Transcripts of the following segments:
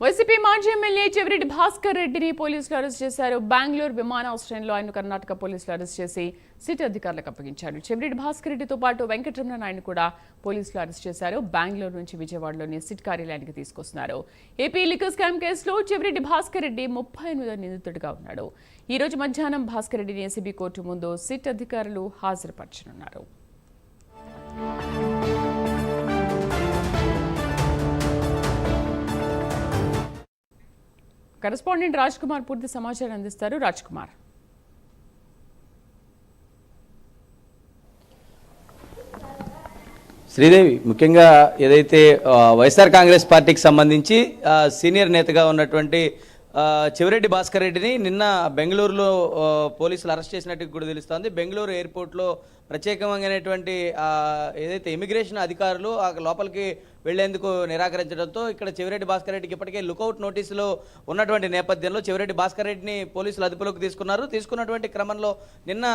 YCP మాజీ MLA Chevireddy Bhaskar రెడ్డిని పోలీసులు అరెస్ట్ చేశారు. బెంగళూరు విమానాశ్రయంలో ఆయన కర్ణాటక పోలీసులు అరెస్ట్ చేసి సిటీ అధికారులకు అప్పగించారు. చెవిరెడ్డి భాస్కర్ రెడ్డితో పాటు వెంకటరమణ నాయుడు కూడా పోలీసులు అరెస్ట్ చేశారు. బెంగళూరు నుంచి విజయవాడలోని సిట్ కార్యాలయానికి తీసుకొస్తున్నారు. ఏపీ లిక్కర్ స్కామ్ కేసులో చెవిరెడ్డి భాస్కర్ రెడ్డి 38వ నిందితుడిగా ఉన్నాడు. ఈ రోజు మధ్యాహ్నం భాస్కర్ రెడ్డిని ఏసీబీ కోర్టు ముందు సిట్ అధికారులు హాజరుపరచనున్నారు. కరెస్పాండెంట్ రాజ్ కుమార్ పూర్తి సమాచారం అందిస్తారు. రాజ్ కుమార్, శ్రీదేవి, ముఖ్యంగా ఏదైతే వైఎస్ఆర్ కాంగ్రెస్ పార్టీకి సంబంధించి సీనియర్ నేతగా ఉన్నటువంటి చెవిరెడ్డి భాస్కర్ రెడ్డిని నిన్న బెంగళూరులో పోలీసులు అరెస్ట్ చేసినట్టు కూడా తెలుస్తోంది. బెంగళూరు ఎయిర్పోర్ట్లో ప్రత్యేకమైనటువంటి ఏదైతే ఇమిగ్రేషన్ అధికారులు ఆ లోపలికి వెళ్లేందుకు నిరాకరించడంతో ఇక్కడ చెవిరెడ్డి భాస్కర్ రెడ్డికి ఇప్పటికే లుకౌట్ నోటీసులో ఉన్నటువంటి నేపథ్యంలో చెవిరెడ్డి భాస్కర్ రెడ్డిని పోలీసులు అదుపులోకి తీసుకున్నటువంటి క్రమంలో నిన్న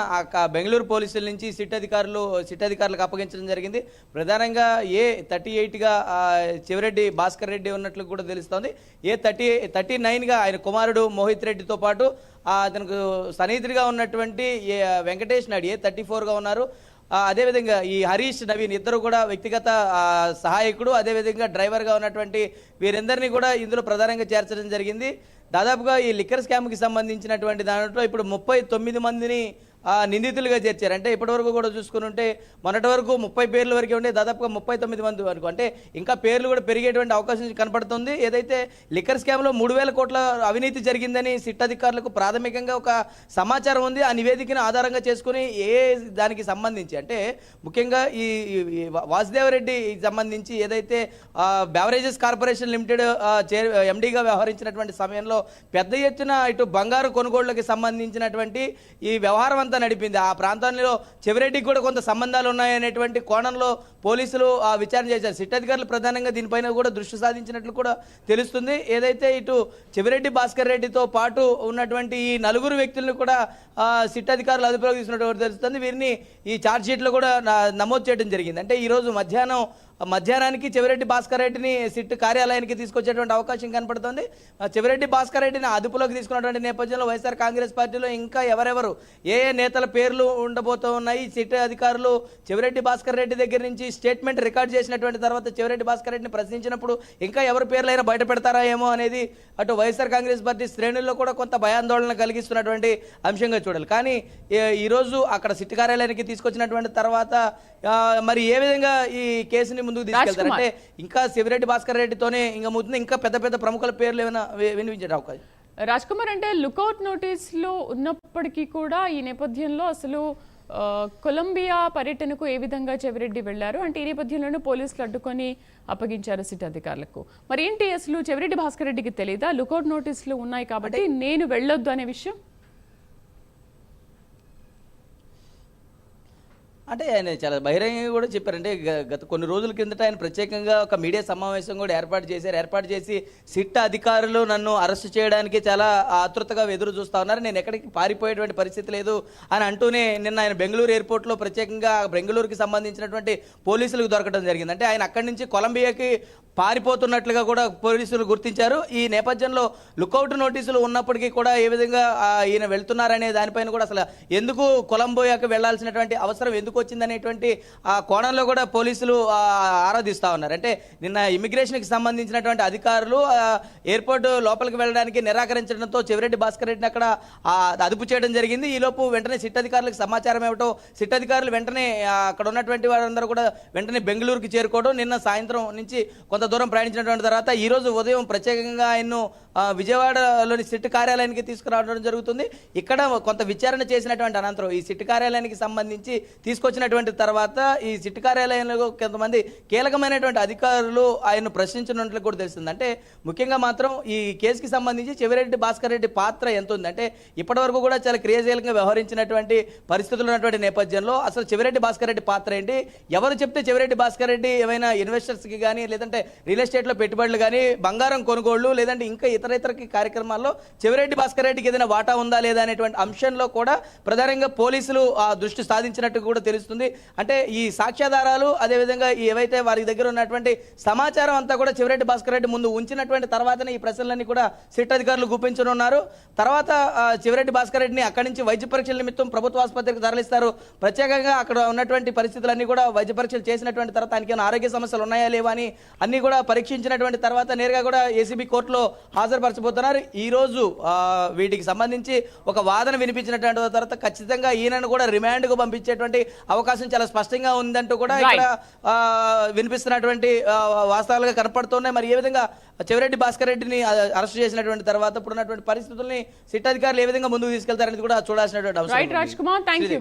బెంగళూరు పోలీసుల నుంచి సిట్ అధికారులకు అప్పగించడం జరిగింది. ప్రధానంగా A38గా చెవిరెడ్డి భాస్కర్ రెడ్డి ఉన్నట్లు కూడా తెలుస్తోంది. A39గా ఆయన కుమారుడు మోహిత్ రెడ్డితో పాటు అతనికి సన్నిహితుడిగా ఉన్నటువంటి వెంకటేష్ నాయుడు A34గా ఉన్నారు. అదేవిధంగా ఈ హరీష్ నవీన్ ఇద్దరు కూడా వ్యక్తిగత సహాయకుడు, అదేవిధంగా డ్రైవర్గా ఉన్నటువంటి వీరందరినీ కూడా ఇందులో ప్రధానంగా చేర్చడం జరిగింది. దాదాపుగా ఈ లిక్కర్ స్కామ్కి సంబంధించినటువంటి దాంట్లో ఇప్పుడు 39 మందిని నిందితులుగా చేర్చారు. అంటే ఇప్పటివరకు కూడా చూసుకుని మొన్నటి వరకు 30 పేర్ల వరకే ఉండే, దాదాపుగా 39 మంది వరకు, అంటే ఇంకా పేర్లు కూడా పెరిగేటువంటి అవకాశం కనపడుతుంది. ఏదైతే లిక్కర్ స్కామ్లో 3,000 కోట్ల అవినీతి జరిగిందని సిట్ అధికారులకు ప్రాథమికంగా ఒక సమాచారం ఉంది. ఆ నివేదికను ఆధారంగా చేసుకుని దానికి సంబంధించి అంటే ముఖ్యంగా ఈ వాసుదేవరెడ్డి సంబంధించి ఏదైతే బెవరేజెస్ కార్పొరేషన్ లిమిటెడ్ ఎండీగా వ్యవహరించినటువంటి సమయంలో పెద్ద ఎత్తున ఇటు బంగారు కొనుగోళ్లకి సంబంధించినటువంటి ఈ వ్యవహారం అంతా నడిపింది. ఆ ప్రాంతంలో చెవిరెడ్డికి కూడా కొంత సంబంధాలు ఉన్నాయనేటువంటి కోణంలో పోలీసులు విచారణ చేశారు. సిట్ అధికారులు ప్రధానంగా దీనిపైన కూడా దృష్టి సాధించినట్లు కూడా తెలుస్తుంది. ఏదైతే ఇటు చెవిరెడ్డి భాస్కర్ రెడ్డితో పాటు ఉన్నటువంటి ఈ 4 వ్యక్తులను కూడా సిట్ అధికారులు అదుపులోకి తీసుకున్నట్టు తెలుస్తుంది. వీరిని ఈ ఛార్జ్ షీట్లో కూడా నమోదు చేయడం జరిగింది. అంటే ఈరోజు మధ్యాహ్నానికి చెవిరెడ్డి భాస్కర్ రెడ్డిని సిట్ కార్యాలయానికి తీసుకొచ్చేటువంటి అవకాశం కనపడుతుంది. చెవిరెడ్డి భాస్కర్ రెడ్డిని అదుపులోకి తీసుకున్నటువంటి నేపథ్యంలో వైఎస్ఆర్ కాంగ్రెస్ పార్టీలో ఇంకా ఎవరెవరు ఏ నేతల పేర్లు ఉండబోతూ ఉన్నాయి. సిట్ అధికారులు చెవిరెడ్డి భాస్కర్ రెడ్డి దగ్గర నుంచి స్టేట్మెంట్ రికార్డ్ చేసినటువంటి తర్వాత చెవిరెడ్డి భాస్కర్ రెడ్డిని ప్రశ్నించినప్పుడు ఇంకా ఎవరి పేర్లైనా బయట పెడతారా ఏమో అనేది అటు వైఎస్ఆర్ కాంగ్రెస్ పార్టీ శ్రేణుల్లో కూడా కొంత భయాందోళన కలిగిస్తున్నటువంటి అంశంగా చూడాలి. కానీ ఈరోజు అక్కడ సిట్ కార్యాలయానికి తీసుకొచ్చినటువంటి తర్వాత మరి ఏ విధంగా ఈ కేసుని ముందుకు తీసుకెళ్తారు అంటే ఇంకా చెవిరెడ్డి భాస్కర్ రెడ్డితోనే ఇంకా పెద్ద ప్రముఖుల పేర్లు ఏమైనా వినిపించే అవకాశం? రాజ్ కుమార్, అంటే లుకౌట్ నోటీసులో ఉన్నప్పటికీ కూడా ఈ నేపథ్యంలో అసలు కొలంబియా పర్యటనకు ఏ విధంగా చెవిరెడ్డి వెళ్లారు అంటే ఈ నేపథ్యంలోనే పోలీసులు అడ్డుకొని అప్పగించారు సిట్ అధికారులకు. మరి ఏంటి అసలు చెవిరెడ్డి భాస్కర్ రెడ్డికి తెలియదా లుకౌట్ నోటీసులు ఉన్నాయి కాబట్టి నేను వెళ్ళొద్దు అనే విషయం? అంటే ఆయన చాలా బహిరంగంగా కూడా చెప్పారంటే గత కొన్ని రోజుల కిందట ఆయన ప్రత్యేకంగా ఒక మీడియా సమావేశం కూడా ఏర్పాటు చేసి సిట్ అధికారులు నన్ను అరెస్ట్ చేయడానికి చాలా ఆతృతగా ఎదురు చూస్తూ ఉన్నారు, నేను ఎక్కడికి పారిపోయేటువంటి పరిస్థితి లేదు అని అంటూనే నిన్న ఆయన బెంగళూరు ఎయిర్పోర్ట్లో ప్రత్యేకంగా బెంగళూరుకి సంబంధించినటువంటి పోలీసులకు దొరకడం జరిగింది. అంటే ఆయన అక్కడి నుంచి కొలంబియాకి పారిపోతున్నట్లుగా కూడా పోలీసులు గుర్తించారు. ఈ నేపథ్యంలో లుకౌట్ నోటీసులు ఉన్నప్పటికీ కూడా ఏ విధంగా ఈయన వెళ్తున్నారనే దానిపైన కూడా అసలు ఎందుకు కొలంబియాకి వెళ్లాల్సినటువంటి అవసరం ఎందుకు వచ్చిందనేటువంటి ఆ కోణంలో కూడా పోలీసులు ఆరాధిస్తూ ఉన్నారు. అంటే నిన్న ఇమిగ్రేషన్కి సంబంధించినటువంటి అధికారులు ఎయిర్పోర్ట్ లోపలికి వెళ్ళడానికి నిరాకరించడంతో చెవిరెడ్డి భాస్కర్ రెడ్డిని అక్కడ అదుపు చేయడం జరిగింది. ఈలోపు వెంటనే సిట్ అధికారులకు సమాచారం ఇవ్వటం, సిట్ అధికారులు వెంటనే అక్కడ ఉన్నటువంటి వారందరూ కూడా వెంటనే బెంగళూరుకి చేరుకోవడం, నిన్న సాయంత్రం నుంచి కొంత దూరం ప్రయాణించినటువంటి తర్వాత ఈరోజు ఉదయం ప్రత్యేకంగా ఆయన్ను విజయవాడలోని సిట్ కార్యాలయానికి తీసుకురావడం జరుగుతుంది. ఇక్కడ కొంత విచారణ చేసినటువంటి అనంతరం ఈ సిట్ కార్యాలయానికి సంబంధించి తీసుకొచ్చినటువంటి తర్వాత ఈ సిట్ కార్యాలయంలో కొంతమంది కీలకమైనటువంటి అధికారులు ఆయన్ను ప్రశ్నించినట్లు కూడా తెలుస్తుంది. అంటే ముఖ్యంగా మాత్రం ఈ కేసుకి సంబంధించి చెవిరెడ్డి భాస్కర్ రెడ్డి పాత్ర ఎంత ఉంది అంటే ఇప్పటివరకు కూడా చాలా క్రియాశీలంగా వ్యవహరించినటువంటి పరిస్థితులు ఉన్నటువంటి నేపథ్యంలో అసలు చెవిరెడ్డి భాస్కర్ రెడ్డి పాత్ర ఏంటి, ఎవరు చెప్తే చెవిరెడ్డి భాస్కర్ రెడ్డి ఏమైనా ఇన్వెస్టర్స్కి కానీ లేదంటే రియల్ ఎస్టేట్లో పెట్టుబడులు కానీ బంగారం కొనుగోళ్లు లేదంటే ఇంకా ఇతర కార్యక్రమాల్లో చెవిరెడ్డి భాస్కర్ రెడ్డికి ఏదైనా వాటా ఉందా లేదా అనేటువంటి అంశంలో కూడా ప్రధానంగా పోలీసులు దృష్టి సాధించినట్టు కూడా తెలుస్తుంది. తెలుస్తుంది. అంటే ఈ సాక్ష్యాధారాలు అదేవిధంగా ఏవైతే వారి దగ్గర ఉన్నటువంటి సమాచారం అంతా కూడా చెవిరెడ్డి భాస్కర్ రెడ్డి ముందు ఉంచినటువంటి తర్వాతనే ఈ ప్రశ్నలన్నీ కూడా సిట్ అధికారులు గుప్పించనున్నారు. తర్వాత చెవిరెడ్డి భాస్కర్ రెడ్డిని అక్కడి నుంచి వైద్య పరీక్షల నిమిత్తం ప్రభుత్వ ఆసుపత్రికి తరలిస్తారు. ప్రత్యేకంగా అక్కడ ఉన్నటువంటి పరిస్థితులన్నీ కూడా వైద్య పరీక్షలు చేసినటువంటి తర్వాత ఆయనకి ఏమైనా ఆరోగ్య సమస్యలు ఉన్నాయా లేవా అని అన్ని కూడా పరీక్షించినటువంటి తర్వాత నేరుగా కూడా ఏసీబీ కోర్టులో హాజరుపరచబోతున్నారు. ఈ రోజు వీటికి సంబంధించి ఒక వాదన వినిపించినటువంటి తర్వాత ఖచ్చితంగా ఈయనను కూడా రిమాండ్ కు పంపించేటువంటి అవకాశం చాలా స్పష్టంగా ఉందంటూ కూడా ఇక్కడ వినిపిస్తున్నటువంటి వాస్తవాలుగా కనపడుతున్నాయి. మరి ఏ విధంగా చెవిరెడ్డి భాస్కర్ రెడ్డిని అరెస్ట్ చేసినటువంటి తర్వాత ఇప్పుడున్నటువంటి పరిస్థితుల్ని సిట్ అధికారులు ఏ విధంగా ముందుకు తీసుకెళ్తారనేది కూడా చూడాల్సినటువంటి అవసరం. Right Raj Kumar, thank you.